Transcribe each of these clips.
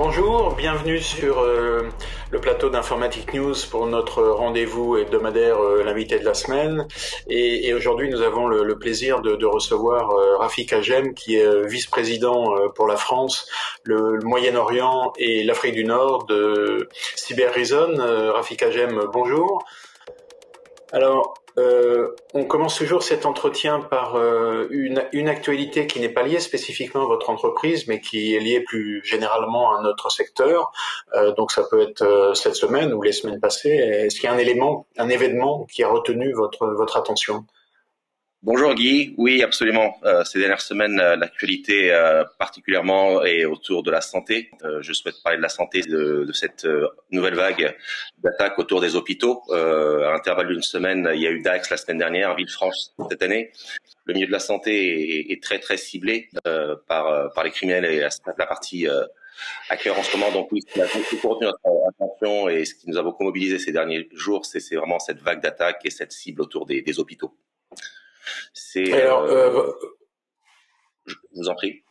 Bonjour, bienvenue sur le plateau d'Informatic News pour notre rendez-vous hebdomadaire, l'invité de la semaine. Et aujourd'hui, nous avons le plaisir de recevoir Rafik Hagem, qui est vice-président pour la France, le Moyen-Orient et l'Afrique du Nord de Cybereason. Rafik Hagem, bonjour. Alors, on commence toujours cet entretien par une actualité qui n'est pas liée spécifiquement à votre entreprise, mais qui est liée plus généralement à notre secteur. Donc ça peut être cette semaine ou les semaines passées. Est-ce qu'il y a un événement qui a retenu votre attention? Bonjour Guy, oui absolument. Ces dernières semaines, l'actualité particulièrement est autour de la santé. Je souhaite parler de la santé de cette nouvelle vague d'attaques autour des hôpitaux. À l'intervalle d'une semaine, il y a eu Dax la semaine dernière, Villefranche cette année. Le milieu de la santé est très très ciblé par les criminels et la partie hacker en ce moment. Donc oui, ce qui a beaucoup retenu notre attention et ce qui nous a beaucoup mobilisé ces derniers jours, c'est vraiment cette vague d'attaques et cette cible autour des hôpitaux. C'est, Alors, je vous en prie.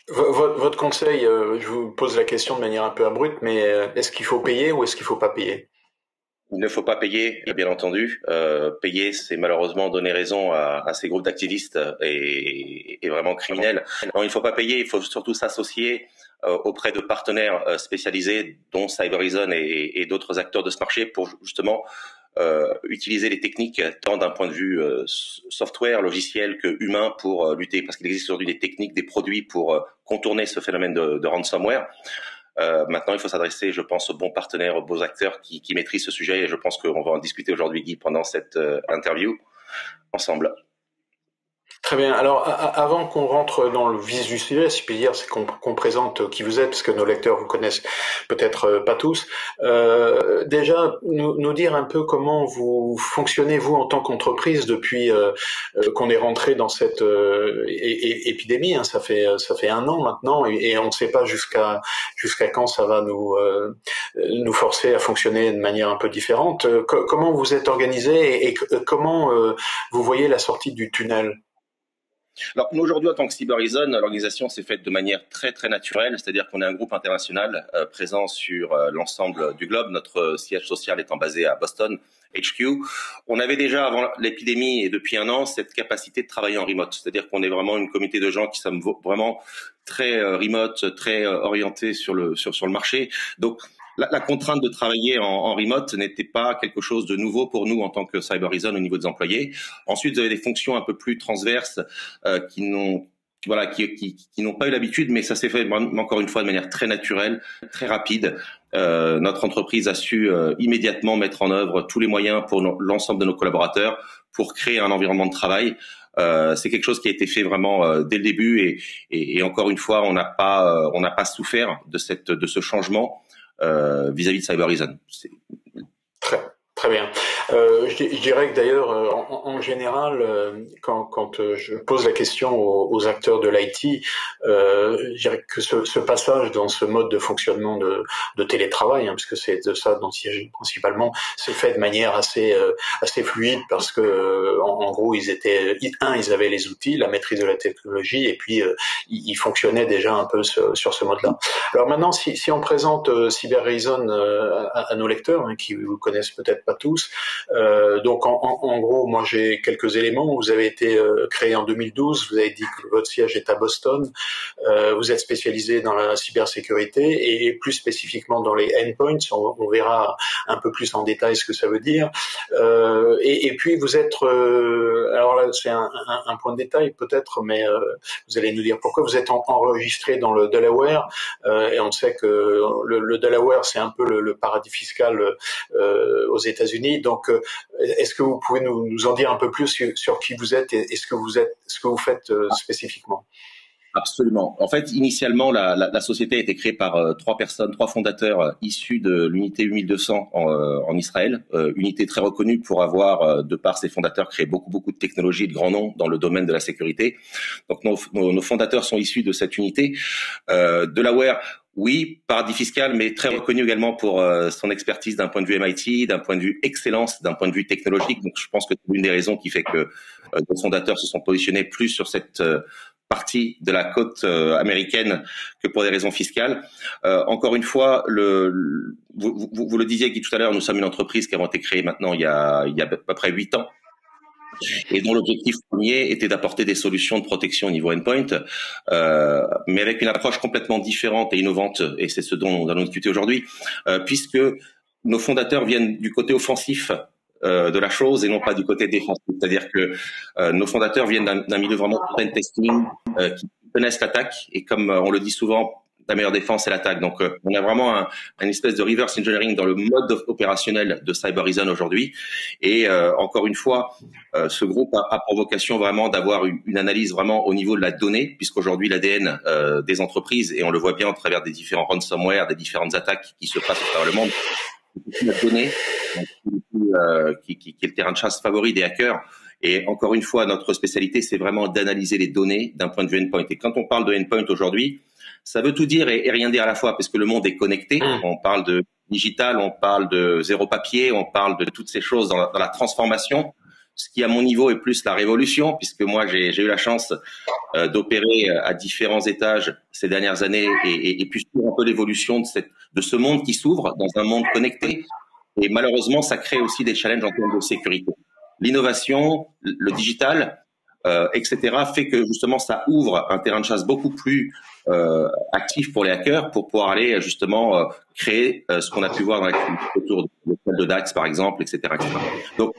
votre conseil, je vous pose la question de manière un peu abrupte, mais est-ce qu'il faut payer ou est-ce qu'il faut pas payer? Il ne faut pas payer, bien entendu. Payer, c'est malheureusement donner raison à ces groupes d'activistes et vraiment criminels. Non, il ne faut pas payer, il faut surtout s'associer auprès de partenaires spécialisés, dont Cybereason et d'autres acteurs de ce marché, pour justement utiliser les techniques tant d'un point de vue software, logiciel que humain pour lutter, parce qu'il existe aujourd'hui des techniques, des produits pour contourner ce phénomène de ransomware. Maintenant, il faut s'adresser, je pense, aux bons partenaires, aux bons acteurs qui maîtrisent ce sujet, et je pense qu'on va en discuter aujourd'hui, Guy, pendant cette interview ensemble. Très bien. Alors, avant qu'on rentre dans le vif du sujet, si je puis dire, c'est qu'on présente qui vous êtes, parce que nos lecteurs vous connaissent peut-être pas tous. Déjà, nous dire un peu comment vous fonctionnez, vous, en tant qu'entreprise, depuis qu'on est rentré dans cette épidémie. Hein, ça fait 1 an maintenant, et on ne sait pas jusqu'à quand ça va nous forcer à fonctionner de manière un peu différente. Comment vous êtes organisé et comment vous voyez la sortie du tunnel? Alors, nous, aujourd'hui, en tant que Cybereason, l'organisation s'est faite de manière très, très naturelle, c'est-à-dire qu'on est un groupe international présent sur l'ensemble du globe. Notre siège social étant basé à Boston, HQ. On avait déjà, avant l'épidémie et depuis 1 an, cette capacité de travailler en remote, c'est-à-dire qu'on est vraiment une communauté de gens qui sommes vraiment très remote, très orientés sur le marché. Donc, la contrainte de travailler en remote n'était pas quelque chose de nouveau pour nous en tant que Cybereason au niveau des employés. Ensuite, vous avez des fonctions un peu plus transverses qui n'ont pas eu l'habitude, mais ça s'est fait encore une fois de manière très naturelle, très rapide. Notre entreprise a su immédiatement mettre en œuvre tous les moyens pour l'ensemble de nos collaborateurs pour créer un environnement de travail. C'est quelque chose qui a été fait vraiment dès le début et encore une fois, on n'a pas souffert de ce changement vis-à-vis de Cybereason. Très bien. Je dirais que d'ailleurs, en général, quand je pose la question aux acteurs de l'IT, je dirais que ce passage dans ce mode de fonctionnement de télétravail, hein, parce que c'est de ça dont il s'agit principalement, c'est fait de manière assez fluide, parce que en gros, ils avaient les outils, la maîtrise de la technologie, et puis ils fonctionnaient déjà un peu sur ce mode-là. Alors maintenant, si on présente Cybereason à nos lecteurs, hein, qui vous connaissent peut-être pas tous. Donc en gros, moi j'ai quelques éléments. Vous avez été créé en 2012. Vous avez dit que votre siège est à Boston. Vous êtes spécialisé dans la cybersécurité et plus spécifiquement dans les endpoints. On verra un peu plus en détail ce que ça veut dire. Et puis vous êtes, alors là c'est un point de détail peut-être, mais vous allez nous dire pourquoi. Vous êtes enregistré dans le Delaware, et on sait que le Delaware c'est un peu le paradis fiscal aux États-Unis. Donc, est-ce que vous pouvez nous en dire un peu plus sur qui vous êtes et ce que vous faites spécifiquement? Absolument. En fait, initialement, la société a été créée par 3 fondateurs issus de l'unité 8200 en Israël, unité très reconnue pour avoir, de par ses fondateurs, créé beaucoup de technologies de grands noms dans le domaine de la sécurité. Donc, nos fondateurs sont issus de cette unité. Delaware, oui, paradis fiscal, mais très reconnu également pour son expertise d'un point de vue MIT, d'un point de vue excellence, d'un point de vue technologique. Donc, je pense que c'est l'une des raisons qui fait que nos fondateurs se sont positionnés plus sur cette partie de la côte américaine que pour des raisons fiscales. Encore une fois, vous le disiez Guy tout à l'heure, nous sommes une entreprise qui a été créée maintenant il y a à peu près 8 ans et dont l'objectif premier était d'apporter des solutions de protection au niveau endpoint, mais avec une approche complètement différente et innovante, et c'est ce dont nous allons discuter aujourd'hui, puisque nos fondateurs viennent du côté offensif de la chose et non pas du côté défensif. C'est-à-dire que nos fondateurs viennent d'un milieu vraiment de pen testing, qui connaissent l'attaque, et comme on le dit souvent, la meilleure défense c'est l'attaque. Donc on a vraiment une espèce de reverse engineering dans le mode opérationnel de Cybereason aujourd'hui. Et encore une fois, ce groupe a pour vocation vraiment d'avoir une analyse vraiment au niveau de la donnée, puisqu'aujourd'hui l'ADN des entreprises, et on le voit bien à travers des différents ransomware, des différentes attaques qui se passent à travers le monde, la donnée qui est le terrain de chasse favori des hackers. Et encore une fois, notre spécialité, c'est vraiment d'analyser les données d'un point de vue endpoint. Et quand on parle de endpoint aujourd'hui, ça veut tout dire et rien dire à la fois, parce que le monde est connecté. On parle de digital, on parle de zéro papier, on parle de toutes ces choses dans la transformation. Ce qui, à mon niveau, est plus la révolution, puisque moi, j'ai eu la chance d'opérer à différents étages ces dernières années et puis suivre un peu l'évolution de ce monde qui s'ouvre dans un monde connecté. Et malheureusement, ça crée aussi des challenges en termes de sécurité. L'innovation, le digital, etc., fait que justement ça ouvre un terrain de chasse beaucoup plus actif pour les hackers pour pouvoir aller justement créer ce qu'on a pu voir dans l'activité autour de DAX par exemple, etc., etc. Donc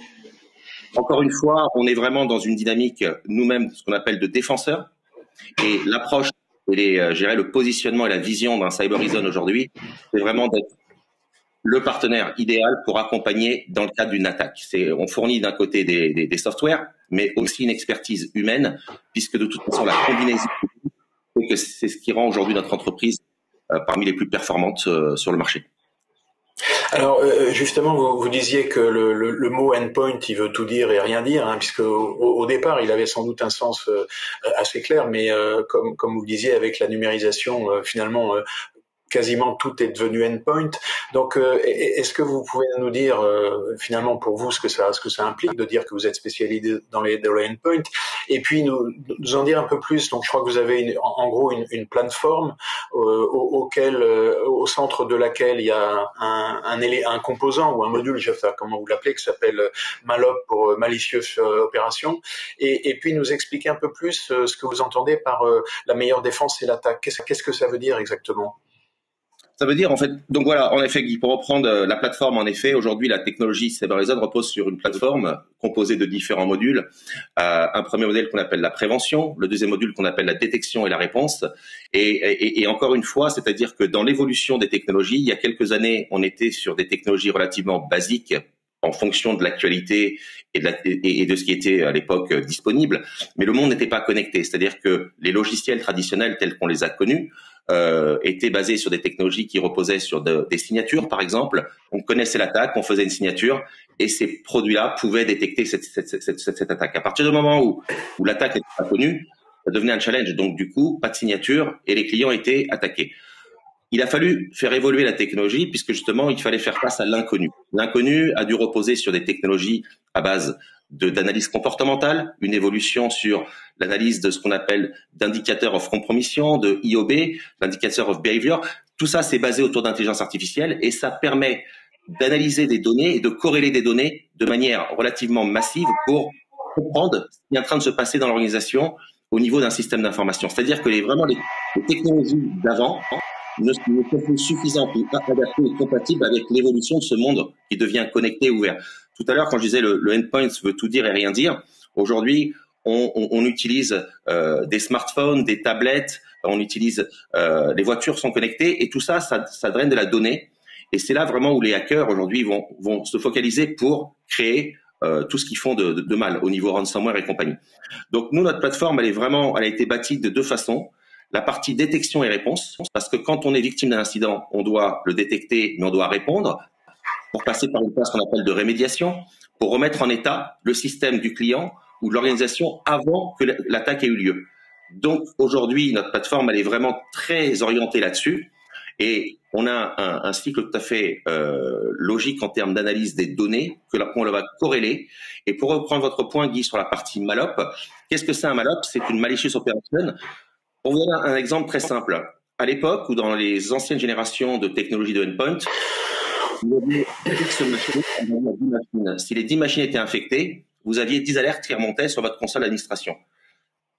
encore une fois, on est vraiment dans une dynamique nous-mêmes ce qu'on appelle de défenseurs, et l'approche et je dirais le positionnement et la vision d'un Cybereason aujourd'hui, c'est vraiment d'être le partenaire idéal pour accompagner dans le cadre d'une attaque. On fournit d'un côté des softwares, mais aussi une expertise humaine, puisque de toute façon, la combinaison, c'est ce qui rend aujourd'hui notre entreprise parmi les plus performantes sur le marché. Alors justement, vous disiez que le mot endpoint, il veut tout dire et rien dire, hein, puisque au départ, il avait sans doute un sens assez clair, mais comme vous le disiez, avec la numérisation, finalement, quasiment tout est devenu endpoint. Donc, est-ce que vous pouvez nous dire finalement pour vous ce que ça implique de dire que vous êtes spécialisé dans les endpoints, et puis nous en dire un peu plus. Donc, je crois que vous avez en gros une plateforme au centre de laquelle il y a un composant ou un module, je sais pas comment vous l'appelez, qui s'appelle MALOP pour Malicious Opération, et puis nous expliquer un peu plus ce que vous entendez par la meilleure défense et l'attaque. Qu'est-ce que ça veut dire exactement? Ça veut dire, en fait, donc voilà, en effet, Guy, pour reprendre la plateforme, en effet, aujourd'hui, la technologie Cybereason repose sur une plateforme composée de différents modules. Un premier modèle qu'on appelle la prévention, le deuxième module qu'on appelle la détection et la réponse. Et encore une fois, c'est-à-dire que dans l'évolution des technologies, il y a quelques années, on était sur des technologies relativement basiques en fonction de l'actualité et de ce qui était à l'époque disponible. Mais le monde n'était pas connecté, c'est-à-dire que les logiciels traditionnels tels qu'on les a connus étaient basés sur des technologies qui reposaient sur des signatures, par exemple. On connaissait l'attaque, on faisait une signature, et ces produits-là pouvaient détecter cette attaque. À partir du moment où l'attaque n'était pas connue, ça devenait un challenge. Donc du coup, pas de signature, et les clients étaient attaqués. Il a fallu faire évoluer la technologie puisque justement, il fallait faire face à l'inconnu. L'inconnu a dû reposer sur des technologies à base d'analyse comportementale, une évolution sur l'analyse de ce qu'on appelle d'indicateur of compromission, de IOB, l'indicateur of behavior. Tout ça, c'est basé autour d'intelligence artificielle et ça permet d'analyser des données et de corréler des données de manière relativement massive pour comprendre ce qui est en train de se passer dans l'organisation au niveau d'un système d'information. C'est-à-dire que les technologies d'avant ne sont plus suffisantes ou adaptées et compatibles avec l'évolution de ce monde qui devient connecté et ouvert. Tout à l'heure, quand je disais le endpoint veut tout dire et rien dire, aujourd'hui, on utilise des smartphones, des tablettes, on utilise les voitures sont connectées et tout ça, ça draine de la donnée. Et c'est là vraiment où les hackers aujourd'hui vont se focaliser pour créer tout ce qu'ils font de mal au niveau ransomware et compagnie. Donc nous, notre plateforme, elle a été bâtie de deux façons. La partie détection et réponse, parce que quand on est victime d'un incident, on doit le détecter, mais on doit répondre pour passer par une phase qu'on appelle de rémédiation, pour remettre en état le système du client ou de l'organisation avant que l'attaque ait eu lieu. Donc aujourd'hui, notre plateforme, elle est vraiment très orientée là-dessus. Et on a un cycle tout à fait logique en termes d'analyse des données qu'on va corréler. Et pour reprendre votre point, Guy, sur la partie MALOP, qu'est-ce que c'est un MALOP? C'est une malicious operation. Pour vous donner un exemple très simple, à l'époque ou dans les anciennes générations de technologies de endpoint, vous aviez X machines, 10 machines. Si les 10 machines étaient infectées, vous aviez 10 alertes qui remontaient sur votre console d'administration.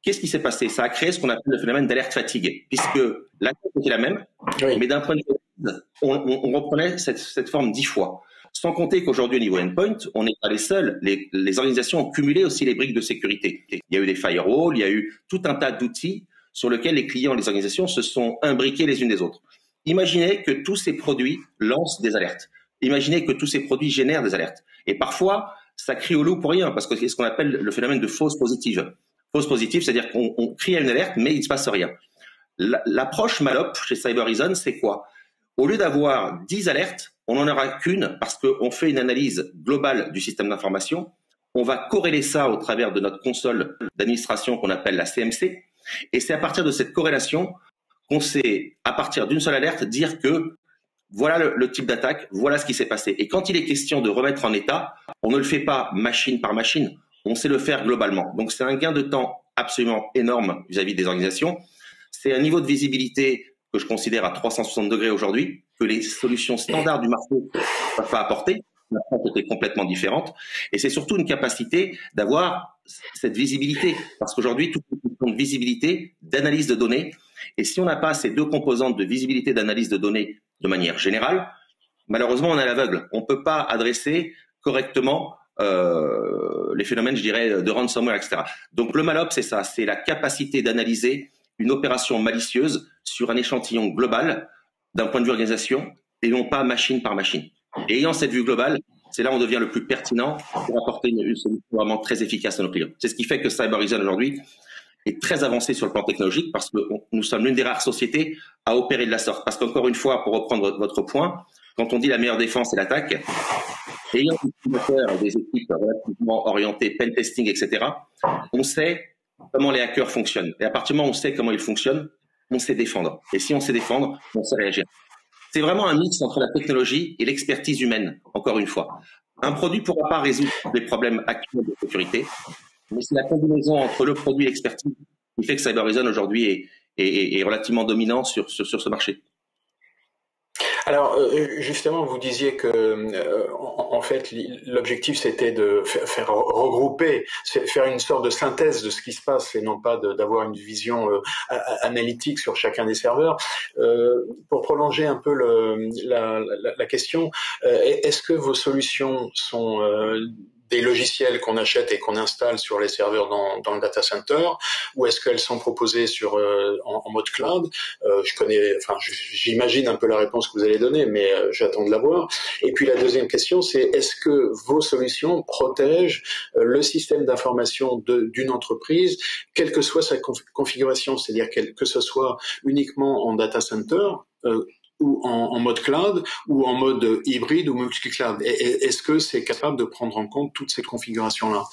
Qu'est-ce qui s'est passé? Ça a créé ce qu'on appelle le phénomène d'alerte fatigue, puisque l'attaque était la même, oui, mais d'un point de vue, on reprenait cette forme 10 fois. Sans compter qu'aujourd'hui, au niveau endpoint, on n'est pas les seuls. Les organisations ont cumulé aussi les briques de sécurité. Il y a eu des firewalls, il y a eu tout un tas d'outils sur lesquels les clients et les organisations se sont imbriqués les unes des autres. Imaginez que tous ces produits lancent des alertes. Imaginez que tous ces produits génèrent des alertes. Et parfois, ça crie au loup pour rien, parce que c'est ce qu'on appelle le phénomène de fausse positive. Fausse positive, c'est-à-dire qu'on crie à une alerte, mais il ne se passe rien. L'approche MALOP chez Cybereason, c'est quoi? Au lieu d'avoir 10 alertes, on n'en aura qu'une parce qu'on fait une analyse globale du système d'information. On va corréler ça au travers de notre console d'administration qu'on appelle la CMC. Et c'est à partir de cette corrélation qu'on sait, à partir d'une seule alerte, dire que voilà le type d'attaque, voilà ce qui s'est passé. Et quand il est question de remettre en état, on ne le fait pas machine par machine, on sait le faire globalement. Donc c'est un gain de temps absolument énorme vis-à-vis des organisations. C'est un niveau de visibilité que je considère à 360 degrés aujourd'hui, que les solutions standards du marché ne peuvent pas apporter. L'approche était complètement différente. Et c'est surtout une capacité d'avoir cette visibilité. Parce qu'aujourd'hui, tout est une question de visibilité, d'analyse de données. Et si on n'a pas ces deux composantes de visibilité, d'analyse de données de manière générale, malheureusement, on est à l'aveugle. On ne peut pas adresser correctement les phénomènes, je dirais, de ransomware, etc. Donc le MALOP, c'est ça, c'est la capacité d'analyser une opération malicieuse sur un échantillon global d'un point de vue organisation et non pas machine par machine. Et ayant cette vue globale, c'est là où on devient le plus pertinent pour apporter une solution vraiment très efficace à nos clients. C'est ce qui fait que Cybereason aujourd'hui est très avancé sur le plan technologique parce que nous sommes l'une des rares sociétés à opérer de la sorte. Parce qu'encore une fois, pour reprendre votre point, quand on dit la meilleure défense, c'est l'attaque, ayant des équipes relativement orientées, pen testing, etc., on sait comment les hackers fonctionnent. Et à partir du moment où on sait comment ils fonctionnent, on sait défendre. Et si on sait défendre, on sait réagir. C'est vraiment un mix entre la technologie et l'expertise humaine, encore une fois. Un produit ne pourra pas résoudre les problèmes actuels de sécurité, mais c'est la combinaison entre le produit et l'expertise qui fait que Cybereason aujourd'hui est relativement dominant sur ce marché. Alors, justement, vous disiez que, en fait, l'objectif, c'était de faire regrouper, faire une sorte de synthèse de ce qui se passe et non pas d'avoir une vision analytique sur chacun des serveurs. Pour prolonger un peu la question, est-ce que vos solutions sont des logiciels qu'on achète et qu'on installe sur les serveurs dans le data center, ou est-ce qu'elles sont proposées en mode cloud? J'imagine un peu la réponse que vous allez donner, mais j'attends de la voir. Et puis la deuxième question, c'est est-ce que vos solutions protègent le système d'information d'une entreprise, quelle que soit sa configuration, c'est-à-dire que ce soit uniquement en data center, ou en mode cloud, ou en mode hybride ou multi-cloud. Est-ce que c'est capable de prendre en compte toutes ces configurations-là?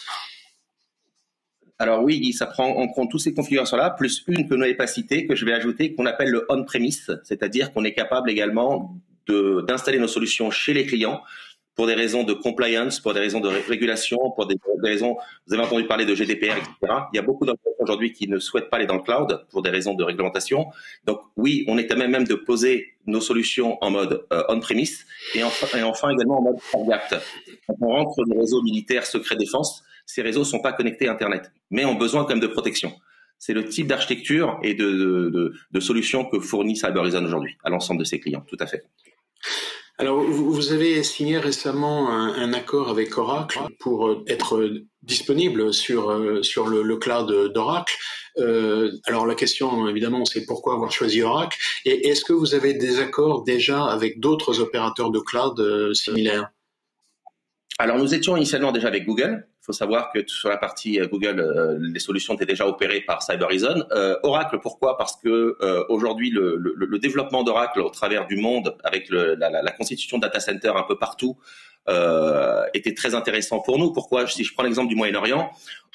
Alors oui, ça prend en compte toutes ces configurations-là, plus une que vous n'avez pas citée, que je vais ajouter, qu'on appelle le on-premise, c'est-à-dire qu'on est capable également d'installer nos solutions chez les clients pour des raisons de compliance, pour des raisons de régulation, pour des raisons, vous avez entendu parler de GDPR, etc. Il y a beaucoup d'entreprises aujourd'hui qui ne souhaitent pas aller dans le cloud pour des raisons de réglementation. Donc oui, on est à même de poser nos solutions en mode on-premise et enfin également en mode air-gapped. Quand on rentre dans les réseaux militaires secret défense, ces réseaux ne sont pas connectés à Internet, mais ont besoin quand même de protection. C'est le type d'architecture et de solutions que fournit Cybereason aujourd'hui à l'ensemble de ses clients, tout à fait. Alors, vous avez signé récemment un accord avec Oracle pour être disponible sur le cloud d'Oracle. Alors, la question, évidemment, c'est pourquoi avoir choisi Oracle? Et est-ce que vous avez des accords déjà avec d'autres opérateurs de cloud similaires? Alors, nous étions initialement déjà avec Google. Il faut savoir que sur la partie Google, les solutions étaient déjà opérées par Cybereason. Oracle, pourquoi? Parce que aujourd'hui, le développement d'Oracle au travers du monde, avec la constitution de data center un peu partout, était très intéressant pour nous. Pourquoi? Si je prends l'exemple du Moyen-Orient,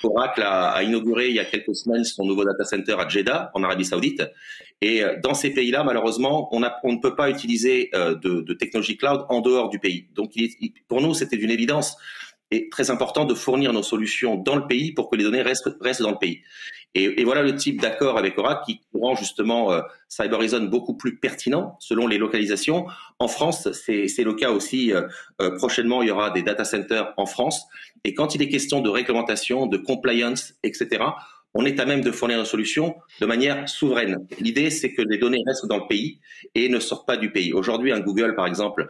Oracle a inauguré il y a quelques semaines son nouveau data center à Jeddah, en Arabie Saoudite. Et dans ces pays-là, malheureusement, on ne peut pas utiliser de technologie cloud en dehors du pays. Donc, pour nous, c'était une évidence et très important de fournir nos solutions dans le pays pour que les données restent dans le pays. Et voilà le type d'accord avec Oracle qui rend justement Cyber Horizon beaucoup plus pertinent selon les localisations. En France, c'est le cas aussi. Prochainement, il y aura des data centers en France. Et quand il est question de réglementation, de compliance, etc., on est à même de fournir nos solutions de manière souveraine. L'idée, c'est que les données restent dans le pays et ne sortent pas du pays. Aujourd'hui, un Google, par exemple,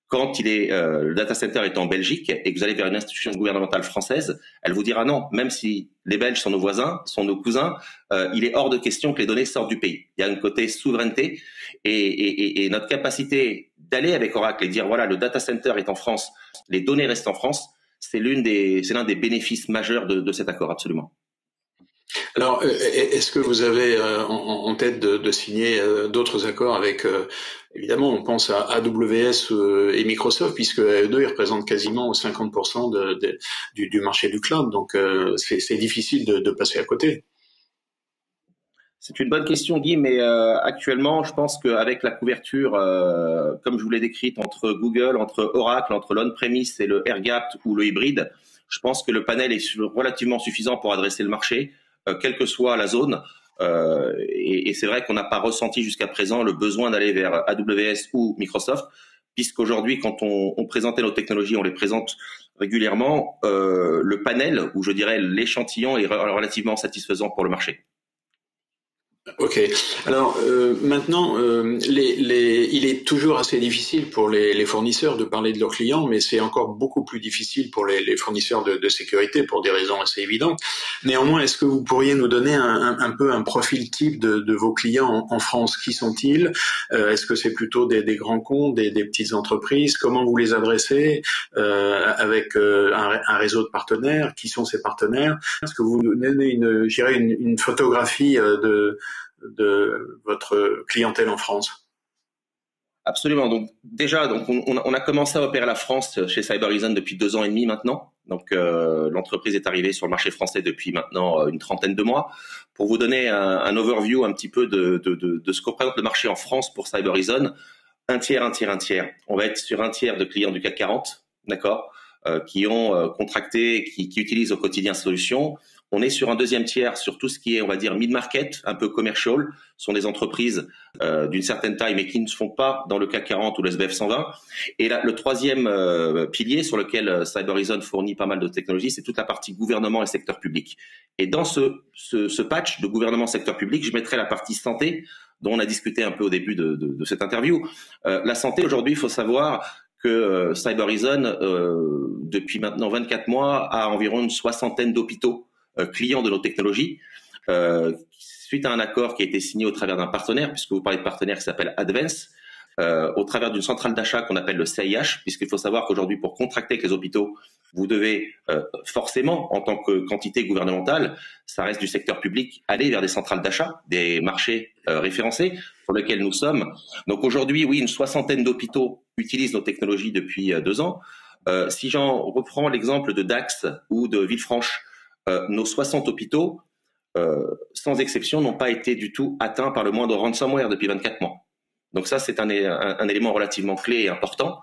quand le data center est en Belgique et que vous allez vers une institution gouvernementale française, elle vous dira non, même si les Belges sont nos voisins, sont nos cousins, il est hors de question que les données sortent du pays. Il y a un côté souveraineté et notre capacité d'aller avec Oracle et dire voilà, le data center est en France, les données restent en France, c'est l'un des bénéfices majeurs de cet accord, absolument. Alors, est-ce que vous avez en tête de signer d'autres accords avec, évidemment, on pense à AWS et Microsoft, puisque eux deux, ils représentent quasiment 50% du marché du cloud, donc c'est difficile de passer à côté. C'est une bonne question, Guy, mais actuellement, je pense qu'avec la couverture, comme je vous l'ai décrite, entre Google, entre Oracle, entre l'on-premise et le air-gapped ou le hybride, je pense que le panel est relativement suffisant pour adresser le marché, quelle que soit la zone. Et c'est vrai qu'on n'a pas ressenti jusqu'à présent le besoin d'aller vers AWS ou Microsoft, puisqu'aujourd'hui, quand on présentait nos technologies, on les présente régulièrement, le panel, ou je dirais l'échantillon, est relativement satisfaisant pour le marché. Ok. Alors maintenant, il est toujours assez difficile pour les fournisseurs de parler de leurs clients, mais c'est encore beaucoup plus difficile pour les fournisseurs de sécurité pour des raisons assez évidentes. Néanmoins, est-ce que vous pourriez nous donner un peu un profil type de vos clients en France? Qui sont-ils? Est-ce que c'est plutôt des grands comptes, des petites entreprises? Comment vous les adressez avec un réseau de partenaires? Qui sont ces partenaires? Est-ce que vous nous donnez une photographie de votre clientèle en France? Absolument. Donc déjà, on a commencé à opérer la France chez Cyber Horizon depuis 2 ans et demi maintenant. Donc l'entreprise est arrivée sur le marché français depuis maintenant une trentaine de mois. Pour vous donner un overview un petit peu de ce que représente le marché en France pour Cyber Horizon, un tiers. On va être sur un tiers de clients du CAC 40, d'accord, qui ont contracté, qui utilisent au quotidien solutions. On est sur un deuxième tiers sur tout ce qui est, on va dire, mid-market, un peu commercial. Ce sont des entreprises d'une certaine taille, mais qui ne se font pas dans le CAC 40 ou le SBF 120. Et là, le troisième pilier sur lequel Cyber Horizon fournit pas mal de technologies, c'est toute la partie gouvernement et secteur public. Et dans ce patch de gouvernement secteur public, je mettrai la partie santé, dont on a discuté un peu au début de cette interview. La santé, aujourd'hui, il faut savoir que Cyber Horizon, depuis maintenant 24 mois, a environ une 60aine d'hôpitaux clients de nos technologies, suite à un accord qui a été signé au travers d'un partenaire, puisque vous parlez de partenaire qui s'appelle Advance, au travers d'une centrale d'achat qu'on appelle le CIH, puisqu'il faut savoir qu'aujourd'hui, pour contracter avec les hôpitaux, vous devez forcément, en tant que quantité gouvernementale, ça reste du secteur public, aller vers des centrales d'achat, des marchés référencés sur lesquels nous sommes. Donc aujourd'hui, oui, une 60aine d'hôpitaux utilisent nos technologies depuis 2 ans. Si j'en reprends l'exemple de Dax ou de Villefranche, nos 60 hôpitaux, sans exception, n'ont pas été du tout atteints par le moindre ransomware depuis 24 mois. Donc ça, c'est un élément relativement clé et important.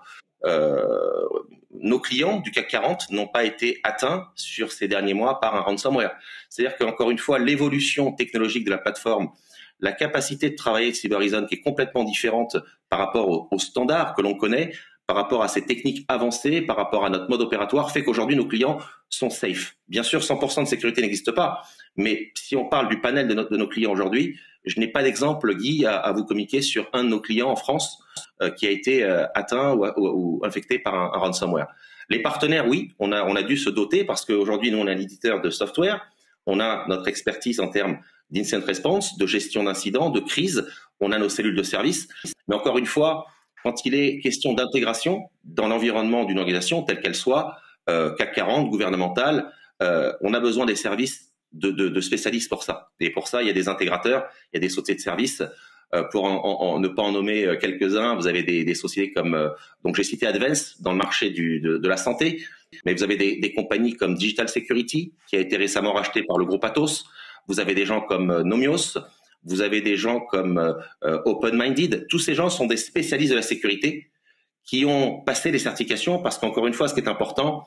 Nos clients du CAC 40 n'ont pas été atteints sur ces derniers mois par un ransomware. C'est-à-dire qu'encore une fois, l'évolution technologique de la plateforme, la capacité de travailler de Cyber Horizon qui est complètement différente par rapport aux standards que l'on connaît, par rapport à ces techniques avancées, par rapport à notre mode opératoire, fait qu'aujourd'hui, nos clients sont safe. Bien sûr, 100% de sécurité n'existe pas, mais si on parle du panel de nos clients aujourd'hui, je n'ai pas d'exemple, Guy, à vous communiquer sur un de nos clients en France qui a été atteint ou infecté par un ransomware. Les partenaires, oui, on a dû se doter parce qu'aujourd'hui, nous, on est un éditeur de software, on a notre expertise en termes d'incident response, de gestion d'incidents, de crise, on a nos cellules de service, mais encore une fois, quand il est question d'intégration dans l'environnement d'une organisation, telle qu'elle soit, CAC 40, gouvernementale, on a besoin des services de spécialistes pour ça. Et pour ça, il y a des intégrateurs, il y a des sociétés de services Pour ne pas en nommer quelques-uns, vous avez des sociétés comme donc j'ai cité Advance dans le marché de la santé, mais vous avez des compagnies comme Digital Security qui a été récemment racheté par le groupe Atos. Vous avez des gens comme Nomios, vous avez des gens comme Open Minded. Tous ces gens sont des spécialistes de la sécurité qui ont passé les certifications parce qu'encore une fois, ce qui est important,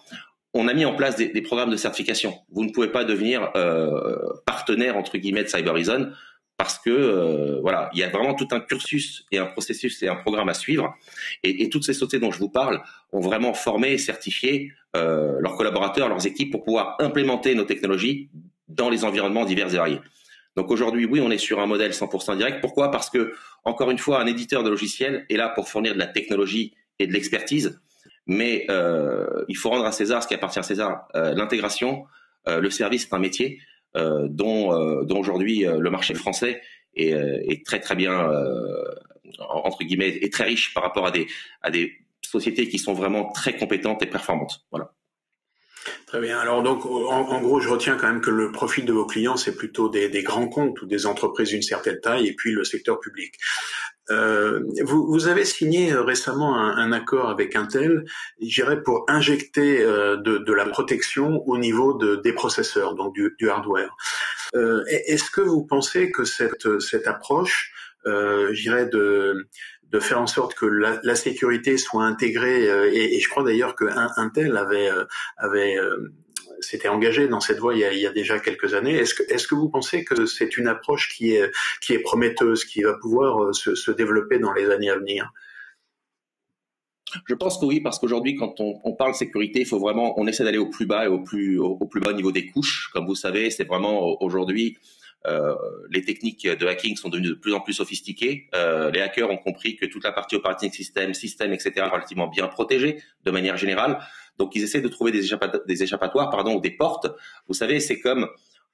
on a mis en place des programmes de certification. Vous ne pouvez pas devenir partenaire entre guillemets de Cybereason parce que voilà, il y a vraiment tout un cursus et un processus et un programme à suivre. Et toutes ces sociétés dont je vous parle ont vraiment formé et certifié leurs collaborateurs, leurs équipes pour pouvoir implémenter nos technologies dans les environnements divers et variés. Donc aujourd'hui, oui, on est sur un modèle 100% direct. Pourquoi? Parce que, encore une fois, un éditeur de logiciels est là pour fournir de la technologie et de l'expertise. Mais il faut rendre à César ce qui appartient à César. L'intégration, le service, c'est un métier dont aujourd'hui le marché français est très très bien entre guillemets est très riche par rapport à des sociétés qui sont vraiment très compétentes et performantes. Voilà. Très bien. Alors donc, en gros, je retiens quand même que le profil de vos clients, c'est plutôt des grands comptes ou des entreprises d'une certaine taille, et puis le secteur public. Vous avez signé récemment un accord avec Intel, je dirais, pour injecter de la protection au niveau des processeurs, donc du hardware. Est-ce que vous pensez que cette approche, je dirais, de faire en sorte que la sécurité soit intégrée, et je crois d'ailleurs que Intel avait s'était engagé dans cette voie il y a déjà quelques années. Est-ce que vous pensez que c'est une approche qui est prometteuse, qui va pouvoir se développer dans les années à venir? Je pense que oui, parce qu'aujourd'hui, quand on parle sécurité, il faut vraiment, on essaie d'aller au plus bas et au plus bas niveau des couches. Comme vous savez, c'est vraiment aujourd'hui, les techniques de hacking sont devenues de plus en plus sophistiquées. Les hackers ont compris que toute la partie operating system, etc., est relativement bien protégée de manière générale. Donc, ils essaient de trouver des échappatoires, ou des portes. Vous savez, c'est comme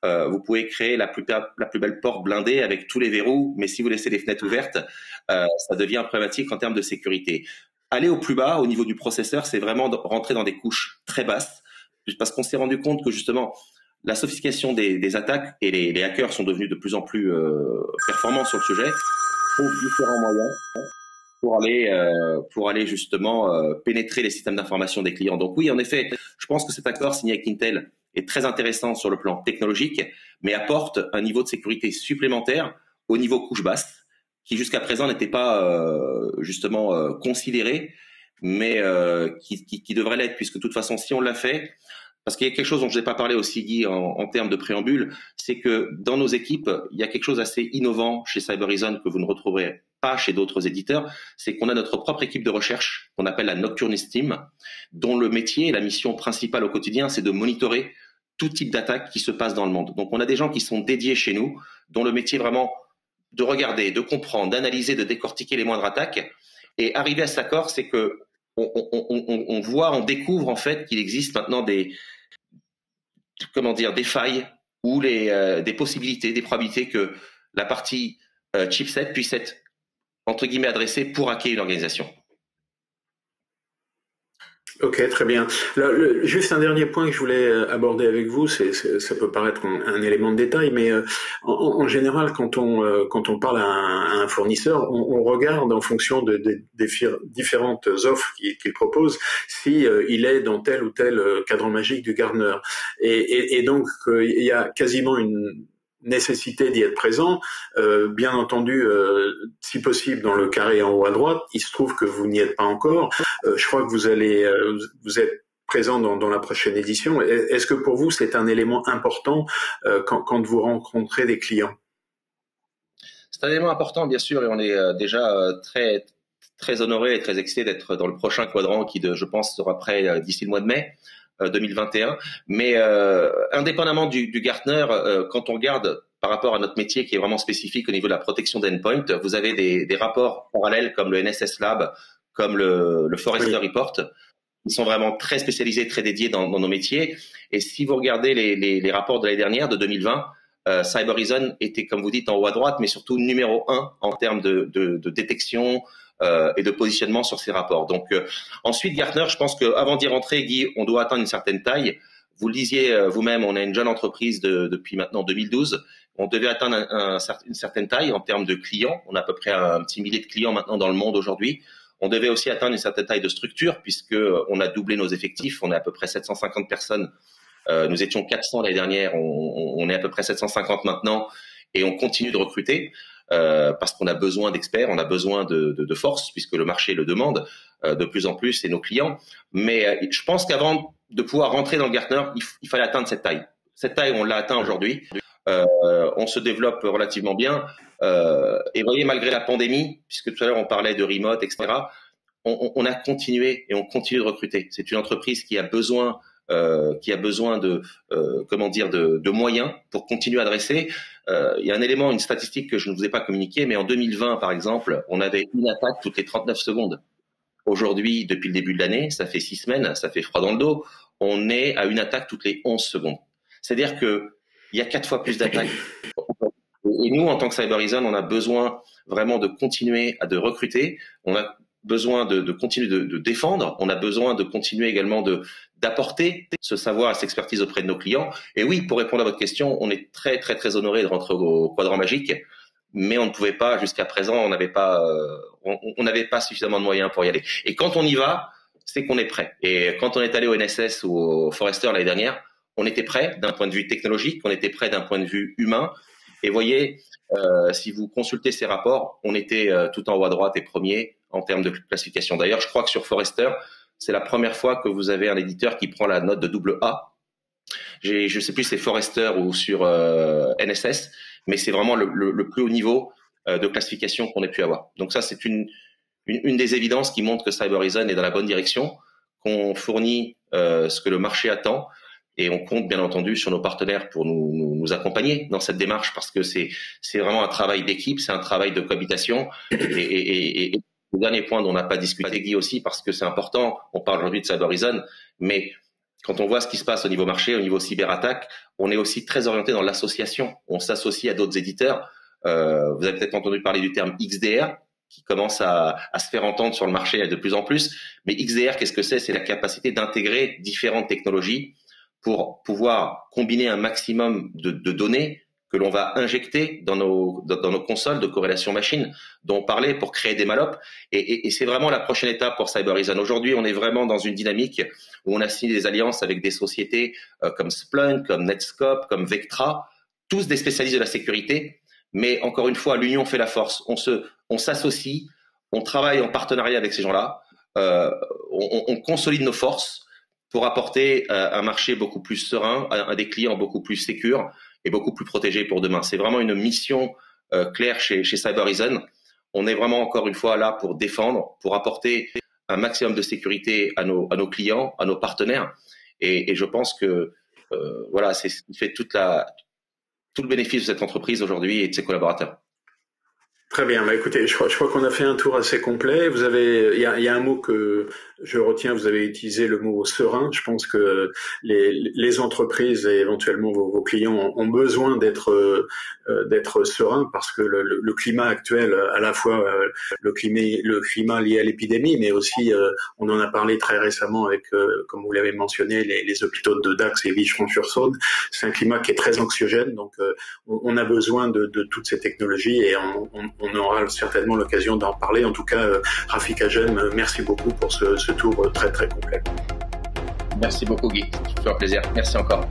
vous pouvez créer la plus belle porte blindée avec tous les verrous, mais si vous laissez les fenêtres ouvertes, ça devient problématique en termes de sécurité. Aller au plus bas, au niveau du processeur, c'est vraiment rentrer dans des couches très basses, parce qu'on s'est rendu compte que justement, la sophistication des attaques et les hackers sont devenus de plus en plus performants sur le sujet, pour différents moyens pour aller justement pénétrer les systèmes d'information des clients. Donc oui, en effet, je pense que cet accord signé avec Intel est très intéressant sur le plan technologique, mais apporte un niveau de sécurité supplémentaire au niveau couche basse, qui jusqu'à présent n'était pas justement considéré, mais qui devrait l'être, puisque de toute façon, si on l'a fait, parce qu'il y a quelque chose dont je n'ai pas parlé aussi, Guy, en termes de préambule, c'est que dans nos équipes, il y a quelque chose d'assez innovant chez Cybereason que vous ne retrouverez pas chez d'autres éditeurs, c'est qu'on a notre propre équipe de recherche qu'on appelle la Nocturnist Team, dont le métier et la mission principale au quotidien, c'est de monitorer tout type d'attaque qui se passe dans le monde. Donc on a des gens qui sont dédiés chez nous, dont le métier vraiment de regarder, de comprendre, d'analyser, de décortiquer les moindres attaques. Et arriver à cet accord, c'est que on voit, on découvre en fait qu'il existe maintenant des failles ou des possibilités, des probabilités que la partie chipset puisse être entre guillemets adressée pour hacker une organisation. Ok, très bien. Là, juste un dernier point que je voulais aborder avec vous, ça peut paraître un élément de détail, mais en général, quand on parle à un fournisseur, on regarde en fonction des différentes offres qu'il propose, si il est dans tel ou tel cadran magique du Gartner. Et donc, il y a quasiment une nécessité d'y être présent, bien entendu, si possible dans le carré en haut à droite. Il se trouve que vous n'y êtes pas encore. Je crois que vous êtes présent dans la prochaine édition. Est-ce que pour vous c'est un élément important quand vous rencontrez des clients? C'est un élément important, bien sûr, et on est déjà très très honoré et très excité d'être dans le prochain quadrant qui, je pense, sera prêt d'ici le mois de mai 2021. Mais indépendamment du Gartner, quand on regarde par rapport à notre métier qui est vraiment spécifique au niveau de la protection d'endpoint, vous avez des rapports parallèles comme le NSS Lab, comme le Forrester Report. Ils sont vraiment très spécialisés, très dédiés dans nos métiers. Et si vous regardez les rapports de l'année dernière, de 2020, Cybereason était, comme vous dites, en haut à droite, mais surtout numéro 1 en termes de détection et de positionnement sur ces rapports. Donc ensuite, Gartner, je pense qu'avant d'y rentrer, Guy, on doit atteindre une certaine taille. Vous le disiez vous-même, on est une jeune entreprise depuis maintenant 2012. on devait atteindre une certaine taille en termes de clients. On a à peu près un petit millier de clients maintenant dans le monde aujourd'hui. On devait aussi atteindre une certaine taille de structure puisque on a doublé nos effectifs. On est à peu près 750 personnes. Nous étions 400 l'année dernière. On est à peu près 750 maintenant et on continue de recruter parce qu'on a besoin d'experts, on a besoin de force puisque le marché le demande de plus en plus et nos clients. Mais je pense qu'avant de pouvoir rentrer dans le Gartner, il fallait atteindre cette taille. Cette taille, on l'a atteint aujourd'hui. On se développe relativement bien. Et vous voyez, malgré la pandémie, puisque tout à l'heure on parlait de remote, etc., on a continué et on continue de recruter. C'est une entreprise qui a besoin de moyens pour continuer à adresser. Il y a un élément, une statistique que je ne vous ai pas communiquée, mais en 2020, par exemple, on avait une attaque toutes les 39 secondes. Aujourd'hui, depuis le début de l'année, ça fait 6 semaines, ça fait froid dans le dos, on est à une attaque toutes les 11 secondes. C'est-à-dire que il y a 4 fois plus d'attaques. Et nous, en tant que Cybereason, on a besoin vraiment de continuer à recruter. On a besoin de continuer de défendre. On a besoin de continuer également d'apporter ce savoir et cette expertise auprès de nos clients. Et oui, pour répondre à votre question, on est très, très, très honoré de rentrer au Quadrant Magique. Mais on ne pouvait pas, jusqu'à présent, on n'avait pas suffisamment de moyens pour y aller. Et quand on y va, c'est qu'on est prêt. Et quand on est allé au NSS ou au Forrester l'année dernière, on était prêt d'un point de vue technologique, on était prêt d'un point de vue humain. Et voyez, si vous consultez ces rapports, on était tout en haut à droite et premier en termes de classification. D'ailleurs, je crois que sur Forrester, c'est la première fois que vous avez un éditeur qui prend la note de double A. Je sais plus si c'est Forrester ou sur NSS, mais c'est vraiment le plus haut niveau de classification qu'on ait pu avoir. Donc ça, c'est une des évidences qui montre que Cybereason est dans la bonne direction, qu'on fournit ce que le marché attend. Et on compte bien entendu sur nos partenaires pour nous accompagner dans cette démarche parce que c'est vraiment un travail d'équipe, c'est un travail de cohabitation. Et le dernier point dont on n'a pas discuté, Guy, aussi, parce que c'est important, on parle aujourd'hui de Cybereason, mais quand on voit ce qui se passe au niveau marché, au niveau cyberattaque, on est aussi très orienté dans l'association. On s'associe à d'autres éditeurs. Vous avez peut-être entendu parler du terme XDR qui commence à se faire entendre sur le marché de plus en plus. Mais XDR, qu'est-ce que c'est? C'est la capacité d'intégrer différentes technologies pour pouvoir combiner un maximum de données que l'on va injecter dans nos consoles de corrélation machine dont on parlait pour créer des mallops. Et c'est vraiment la prochaine étape pour Cybereason. Aujourd'hui, on est vraiment dans une dynamique où on a signé des alliances avec des sociétés comme Splunk, comme Netscope, comme Vectra, tous des spécialistes de la sécurité. Mais encore une fois, l'union fait la force. On s'associe, on travaille en partenariat avec ces gens-là, on consolide nos forces pour apporter un marché beaucoup plus serein, à des clients beaucoup plus sécures et beaucoup plus protégés pour demain. C'est vraiment une mission claire chez Cybereason. On est vraiment encore une fois là pour défendre, pour apporter un maximum de sécurité à nos clients, à nos partenaires. Et je pense que voilà, c'est ce qui fait tout le bénéfice de cette entreprise aujourd'hui et de ses collaborateurs. Très bien. Bah, écoutez, je crois qu'on a fait un tour assez complet. Il y a un mot que je retiens. Vous avez utilisé le mot serein. Je pense que les entreprises et éventuellement vos clients ont besoin d'être sereins parce que le climat actuel, à la fois le climat lié à l'épidémie, mais aussi on en a parlé très récemment avec, comme vous l'avez mentionné, les hôpitaux de Dax et Vicheron-sur-Saône. C'est un climat qui est très anxiogène. Donc on a besoin de toutes ces technologies et on aura certainement l'occasion d'en parler. En tout cas, Rafik Hajem, merci beaucoup pour ce tour très très complet. Merci beaucoup Guy, c'est un plaisir. Merci encore.